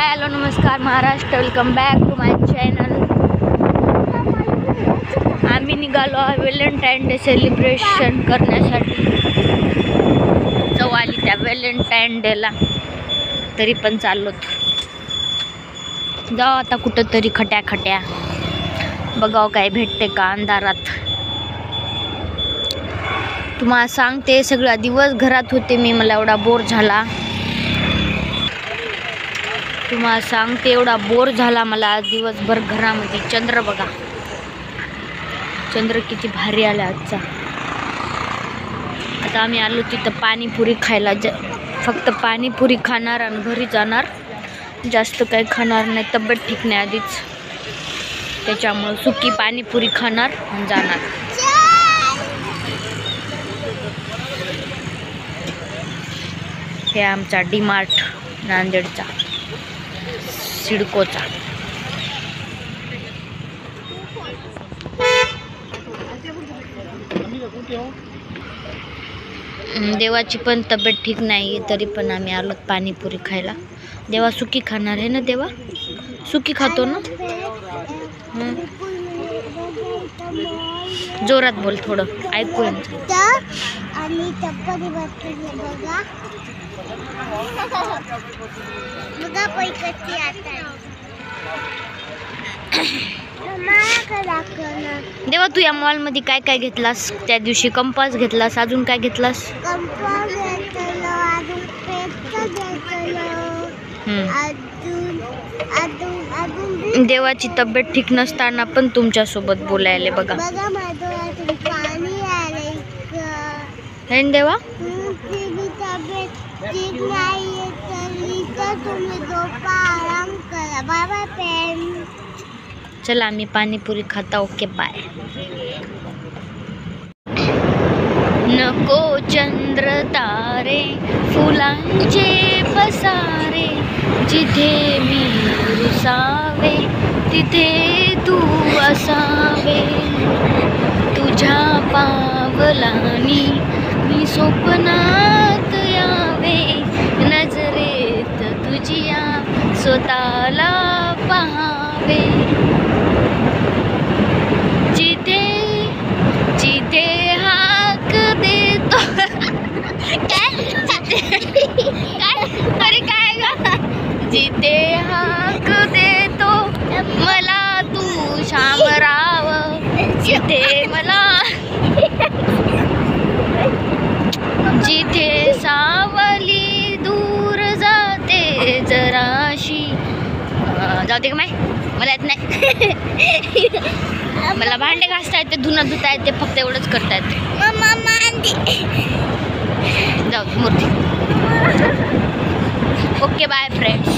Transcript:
हाय hello नमस्कार Maharashtra, welcome back to my channel. आम्ही निघालो व्हॅलेंटाईन डे सेलिब्रेशन करण्यासाठी. जाऊ आली त्या व्हॅलेंटाईन डेला, तरी पण चाललो. जाऊ आता कुठंतरी खट्या बघाव काय भेटते का अंधारात. तुम्हाला सांगते, सगळा दिवस घरात होते मी, मला एवढा बोर झाला. तुम्हाला सांगते एवढा बोर झाला मला आज दिवसभर घरामध्ये. चंद्र बघा, चंद्र किती भारी आला आजचा. आता आम्ही आलो तिथं पाणीपुरी खायला. फक्त पाणीपुरी खाणार आणि घरी जाणार. जास्त काही खाणार नाही, तब्येत ठीक नाही आधीच, त्याच्यामुळे सुकी पाणीपुरी खाणार आणि जाणार. हे आमचा डीमार्ट नांदेडचा, सिडकोचा. देवाची पण तब्येत ठीक नाही, तरी पण आम्ही आलो पाणीपुरी खायला. देवा सुकी खाणार आहे ना? देवा सुकी खातो ना? जोरात बोल, थोडं ऐकू येईल. देवा तू या मॉल मध्ये काय काय घेतलास? त्या दिवशी कंपास घेतलास, अजून काय घेतलास? देवाची तब्येत ठीक नसताना पण तुमच्या सोबत बोलायला बघा. है ना देवा? चला आम्ही पाणीपुरी खाता. Okay bye. नको चंद्र तारे फुलांचे पसारे, जिथे मी रुसावे तिथे तू असावे. तुझ्या पावलांनी मी स्वप्नात यावे, नजरेत तुझिया स्वतःला पहावे. जिथे जिथे हाक देतो काय जिथे हाक देतो मला तू शामराव, जिथे मला जिथे सावली दूर जाते जराशी. जाऊ दे का माय, मला येत नाही. मला भांडे घासता येते, धुणं धुता येते, फक्त एवढंच करता येते. जाऊ मूर्ती. Okay bye friends.